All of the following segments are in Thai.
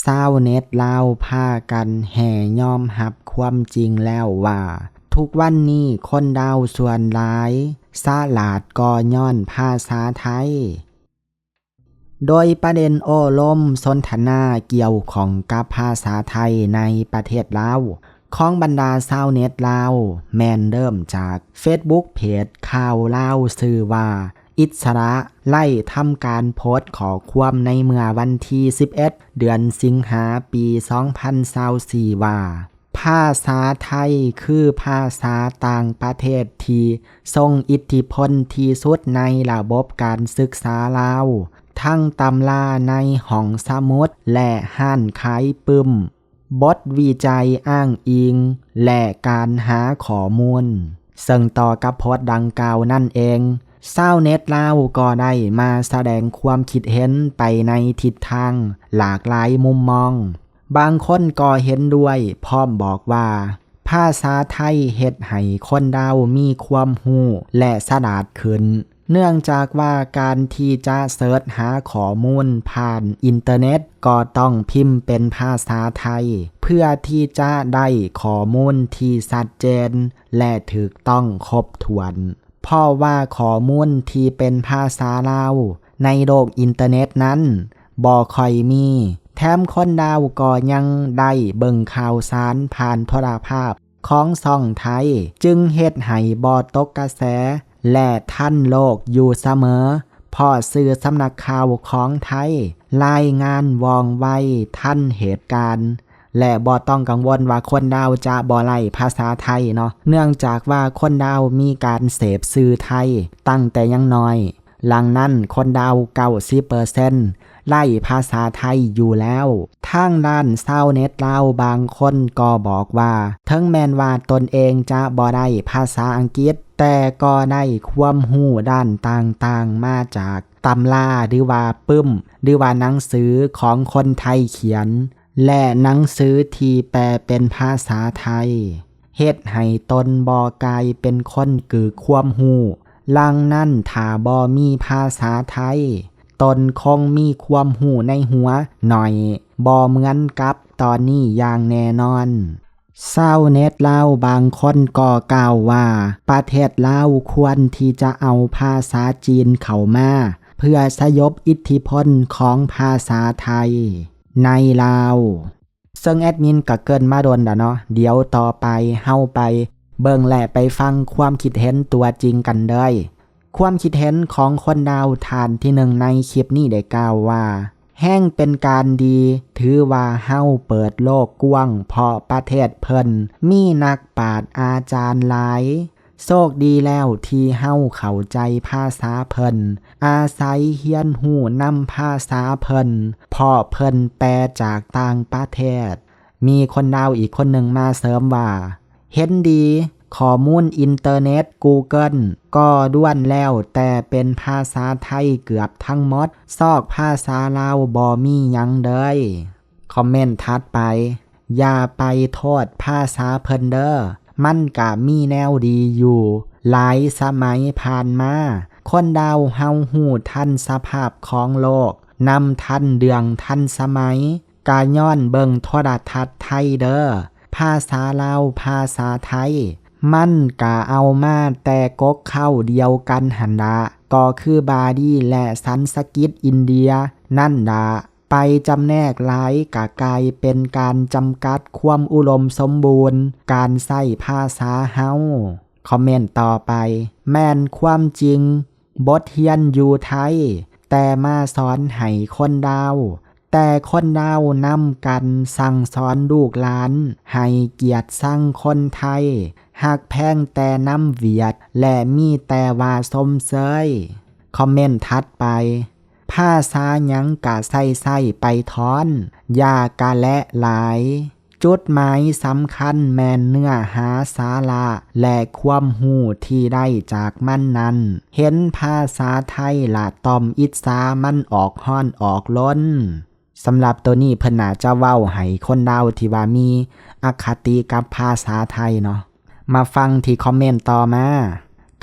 ชาวเน็ตลาวพากันแห่ยอมรับความจริงแล้วว่าทุกวันนี้คนดาวส่วนหลายฉลาดก็ย้อนภาษาไทยโดยประเด็นโอ้ล้มสนทนาเกี่ยวของกับภาษาไทยในประเทศลาวของบรรดาชาวเน็ตลาวแม่นเริ่มจาก Facebook เพจข่าวลาวชื่อว่าอิสระไล่ทำการโพสต์ขอความในเมื่อวันที่11เดือนสิงหาปี2024ว่าภาษาไทยคือภาษาต่างประเทศที่ทรงอิทธิพลที่สุดในระบบการศึกษาลาวทั้งตำราในห้องสมุดและห้านขายปึ้มบทวิจัยอ้างอิงและการหาข้อมูลซึ่งต่อกับโพสต์ดังกล่าวนั่นเองชาวเน็ตลาวก็ได้มาแสดงความคิดเห็นไปในทิศทางหลากหลายมุมมองบางคนก็เห็นด้วยพร้อมบอกว่าภาษาไทยเฮ็ดให้คนดาวมีความรู้และฉลาดขึ้นเนื่องจากว่าการที่จะเสิร์ชหาข้อมูลผ่านอินเทอร์เน็ตก็ต้องพิมพ์เป็นภาษาไทยเพื่อที่จะได้ข้อมูลที่ชัดเจนและถูกต้องครบถ้วนเพราะว่าข้อมูลที่เป็นภาษาลาวในโลกอินเทอร์เน็ตนั้นบ่ค่อยมีแถมคนดาวก็ยังได้เบิ่งข่าวสารผ่านโทรภาพของช่องไทยจึงเฮ็ดให้บ่ตกกระแสและทันโลกอยู่เสมอเพราะสื่อสำนักข่าวของไทยรายงานว่องไวทันเหตุการณ์และบ่ต้องกังวลว่าคนดาวจะบ่ไล่ภาษาไทยเนาะเนื่องจากว่าคนดาวมีการเสพสื่อไทยตั้งแต่ยังน้อยหลังนั้นคนดาว 90% ไล่ภาษาไทยอยู่แล้วทางด้านชาวเน็ตลาวบางคนก็บอกว่าถึงแม้นว่าตนเองจะบ่ได้ภาษาอังกฤษแต่ก็ได้ความรู้ด้านต่างๆมาจากตำราหรือว่าปึ้มหรือว่าหนังสือของคนไทยเขียนและหนังสือที่แปลเป็นภาษาไทยเฮ็ดให้ตนบ่กลายเป็นคนกึกความรู้ลังนั้นถ้าบ่มีภาษาไทยตนคงมีความรู้ในหัวหน่อยบ่เหมือนกับตอนนี้อย่างแน่นอนชาวเน็ตลาวบางคนก็กล่าวว่าประเทศลาวควรที่จะเอาภาษาจีนเข้ามาเพื่อสยบอิทธิพลของภาษาไทยในลาวซึ่งแอดมินก็เกินมาโดนเนาะเดี๋ยวต่อไปเฮาไปเบิ่งและไปฟังความคิดเห็นตัวจริงกันเด้อความคิดเห็นของคนดาวฐานที่1ในคลิปนี้ได้กล่าวว่าแห้งเป็นการดีถือว่าเฮาเปิดโลกกว้างเพราะประเทศเพิ่นมีนักปราชญ์อาจารย์หลายโชคดีแล้วที่เฮาเข้าใจภาษาเพิ่นอาศัยเรียนรู้นำภาษาเพิ่นเพราะเพิ่นแปลจากต่างประเทศมีคนดาวอีกคนหนึ่งมาเสริมว่าเห็นดีข้อมูลอินเทอร์เน็ต Google ก็ด้วนแล้วแต่เป็นภาษาไทยเกือบทั้งหมดซอกภาษาลาวบ่มีหยังเลยคอมเมนต์ถัดไปอย่าไปโทษภาษาเพิ่นเด้อมันก็มีแนวดีอยู่หลายสมัยผ่านมาคนดาวเฮาฮู้ทันสภาพของโลกนำทันเดืองทันสมัยกาย้อนเบิ่งโทรทัศน์ไทยเด้อภาษาลาวภาษาไทยมันกะเอามาแต่กกเข้าเดียวกันหันดาก็คือบาลีและสันสกฤตอินเดียนั่นดาไปจำแนกหลายกะกลายเป็นการจำกัดความอุดมสมบูรณ์การใช้ภาษาเฮาคอมเมนต์ต่อไปแม่นความจริงบทเรียนอยู่ไทยแต่มาสอนให้คนดาวแต่คนดาวนำกันสั่งสอนลูกหลานให้เกียรติสั่งคนไทยหักแพงแต่น้ำเวียดและมีแต่ว่าสมเสยคอมเมนต์ถัดไปภาษาหยังกะใส่ไปทอนอย่ากะและหลายจุดหมายสำคัญแม่นเนื้อหาสาระและความรู้ที่ได้จากมันนั้นเห็นภาษาไทยละตอมอิจฉามันออกฮ้อนออกล้นสำหรับตัวนี้เพิ่นน่าจะเว้าให้คนดาวที่ว่ามีอคติกับภาษาไทยเนาะมาฟังที่คอมเมนต์ต่อมา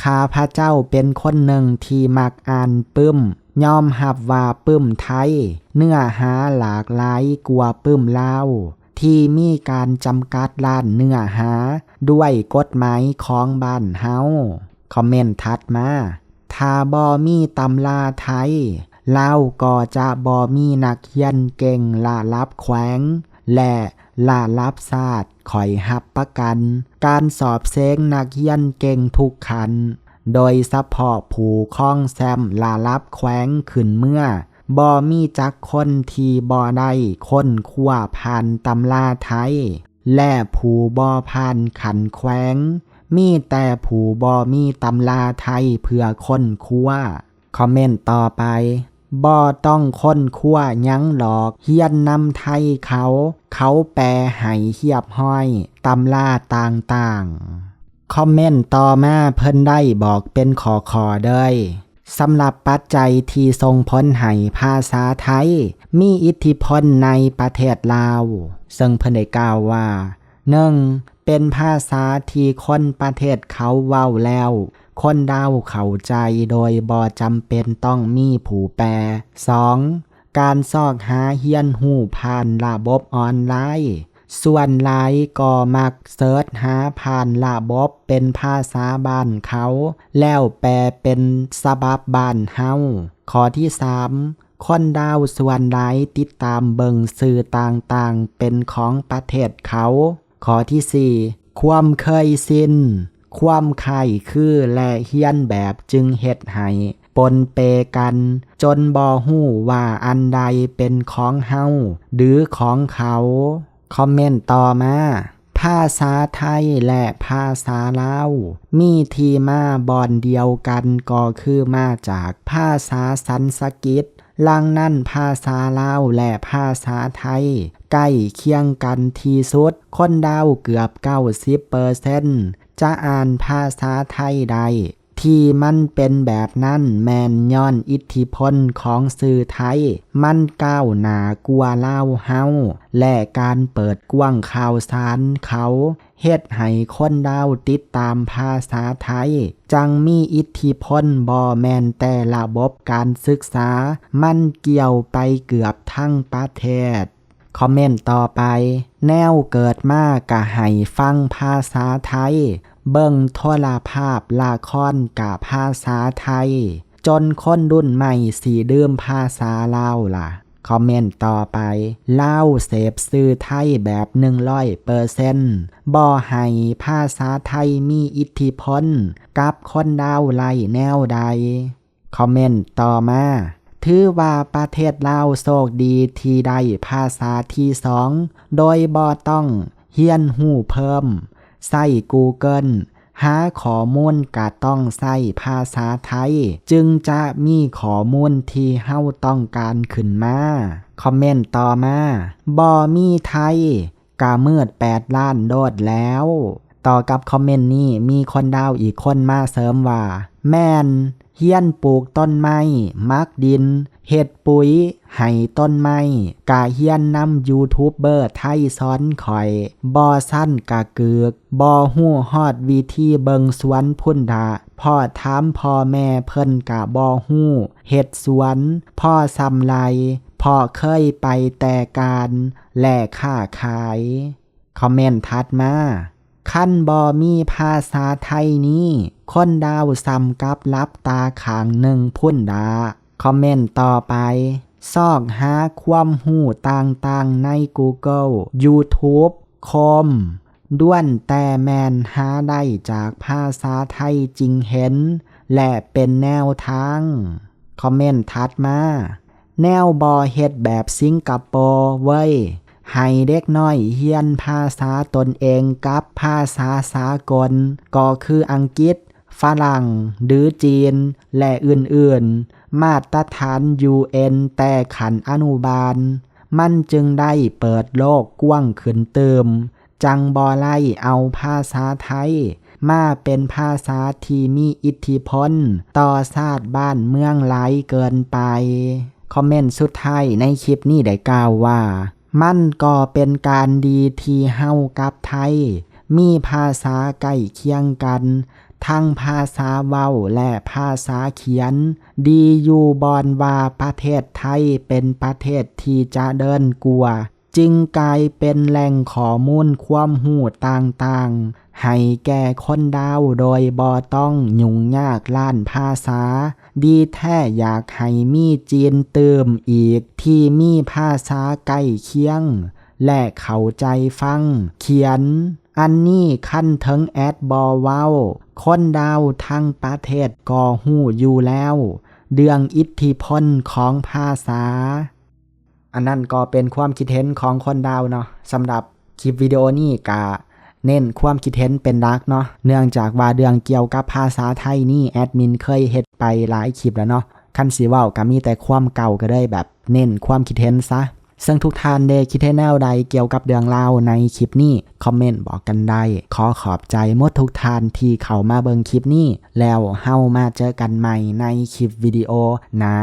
ข้าพระเจ้าเป็นคนหนึ่งที่มักอ่านปึ้ม ยอมรับว่าปึ้มไทยเนื้อหาหลากหลายกว่าปึ้มลาวที่มีการจำกัดล้านเนื้อหาด้วยกฎหมายของบ้านเฮาคอมเมนต์ถัดมาถ้าบ่มีตำราไทยลาวก็จะบ่มีนักเรียนเก่งละลับแขวงและละลับศาสตร์ข่อยรับประกันการสอบเซ้งนักเรียนเก่งทุกขันโดยเฉพาะผู้คล้องแซมละลับแขวงขึ้นเมื่อบ่มีจักคนที่บ่ได้ค้นคว้าผ่านตำราไทยและผู้บ่ผ่านขันแขวงมีแต่ผู้บ่มีตำราไทยเพื่อค้นคว้าคอมเมนต์ต่อไปบ่ต้องค้นคว้าหยังหรอกเฮียนนำไทยเขาแปลให้เรียบร้อยตำราต่างๆคอมเมนต์ต่อมาเพิ่นได้บอกเป็นขอเด้ยสำหรับปัจจัยที่ส่งผลให้ภาษาไทยมีอิทธิพลในประเทศลาวซึ่งเพิ่นได้กล่าวว่า 1. เป็นภาษาที่คนประเทศเขาเว้าแล้วคนดาวเข้าใจโดยบ่จำเป็นต้องมีผู้แปล 2. การซอกหาเฮียนหูผ่านระบบออนไลน์ส่วนหลายก็มักเสิร์ชหาผ่านระบบเป็นภาษาบ้านเขาแล้วแปลเป็นฉบับบ้านเฮาข้อที่ 3. คนดาวส่วนหลายติดตามเบิ่งสื่อต่างๆเป็นของประเทศเขาข้อที่ 4. ความเคยชินความคล้ายคือและเฮียนแบบจึงเฮ็ดให้ปนเปกันจนบ่ฮู้ว่าอันใดเป็นของเฮาหรือของเขาคอมเมนต์ต่อมาภาษาไทยและภาษาลาวมีที่มาบ่อนเดียวกันก็คือมาจากภาษาสันสกฤตลังนั้นภาษาลาวและภาษาไทยใกล้เคียงกันที่สุดคนดาวเกือบ 90% จะอ่านภาษาไทยได้ที่มันเป็นแบบนั้นแม่นย้อนอิทธิพลของสื่อไทยมันก้าวหน้ากว่าลาวเฮาและการเปิดกว้างข่าวสารเขาเฮ็ดให้คนดาวติดตามภาษาไทยจังมีอิทธิพลบ่แม่นแต่ระบบการศึกษามันเกี่ยวไปเกือบทั้งประเทศคอมเมนต์ต่อไปแนวเกิดมากะให้ฟังภาษาไทยเบิ่งโทรภาพละครกะภาษาไทยจนคนรุ่นใหม่สิดื่มภาษาลาวล่ะคอมเมนต์ต่อไปลาวเสพสื่อไทยแบบ 100% บ่ให้ภาษาไทยมีอิทธิพลกับคนดาวไล่แนวใดคอมเมนต์ต่อมาถือว่าประเทศลาวโชคดีที่ได้ภาษาที่สองโดยบ่ต้องเรียนรู้เพิ่มใส่ Google หาข้อมูลก็ต้องใส่ภาษาไทยจึงจะมีข้อมูลที่เฮาต้องการขึ้นมาคอมเมนต์ต่อมาบ่มีไทยกะมืด8 ล้านโดดแล้วต่อกับคอมเมนต์นี้มีคนดาวอีกคนมาเสริมว่าแม่นเฮียนปลูกต้นไม้มักดินเฮ็ดปุ๋ยให้ต้นไม้กะเฮียนนำยูทูบเบอร์ไทยสอนข่อยบ่สั้นกะเกือกบ่ฮู้ฮอดวิธีเบิงสวนพุ่นดาพ่อถามพ่อแม่เพิ่นกะบ่ฮู้เฮ็ดสวนพ่อซำไรพ่อเคยไปแต่การแลกค้าขายคอมเมนต์ถัดมาคันบ่มีภาษาไทยนี้คนดาวซ้ำกับลับตาข้างหนึ่งพุ่นดาคอมเมนต์ต่อไปซอกหาความรู้ต่างๆใน Google YouTube คมด้วนแต่แมนหาได้จากภาษาไทยจริงเห็นและเป็นแนวทางคอมเมนต์ถัดมาแนวบ่เฮ็ดแบบสิงคโปร์เว้ยให้เด็กน้อยเรียนภาษาตนเองกับภาษาสากลก็คืออังกฤษฝรั่งหรือจีนและอื่นๆมาตรฐาน UN แต่ขันอนุบาลมันจึงได้เปิดโลกกว้างขึ้นเติมจังบ่ไล่เอาภาษาไทยมาเป็นภาษาที่มีอิทธิพลต่อชาติบ้านเมืองหลายเกินไปคอมเมนต์สุดท้ายในคลิปนี้ได้กล่าวว่ามันก็เป็นการดีที่เฮากับไทยมีภาษาใกล้เคียงกัน ทั้งภาษาเว้าและภาษาเขียนดีอยู่บอนว่าประเทศไทยเป็นประเทศที่จะเดินกว่าจึงกลายเป็นแหล่งข้อมูลความรู้ต่างๆให้แก่คนดาวโดยบ่ต้องยุ่งยากล้านภาษาดีแท้อยากให้มีจีนเติมอีกที่มีภาษาใกล้เคียงและเข้าใจฟังเขียนอันนี้คันถึงแอดบอเว้าคนดาวทั้งประเทศก็ฮู้อยู่แล้วเรื่องอิทธิพลของภาษาอันนั้นก็เป็นความคิดเห็นของคนดาวเนาะสำหรับคลิปวิดีโอนี้ก็เน้นความคิดเห็นเป็นหลักเนาะเนื่องจากว่าเรื่องเกี่ยวกับภาษาไทยนี่แอดมินเคยเฮ็ดไปหลายคลิปแล้วเนาะคันสิเว้าก็มีแต่ความเก่าก็ได้แบบเน้นความคิดเห็นซะซึ่งทุกท่านได้คิดเห็นแนวใดเกี่ยวกับเรื่องราวในคลิปนี้คอมเมนต์บอกกันได้ขอขอบใจหมดทุกท่านที่เข้ามาเบิ่งคลิปนี้แล้วเฮามาเจอกันใหม่ในคลิปวิดีโอหน้า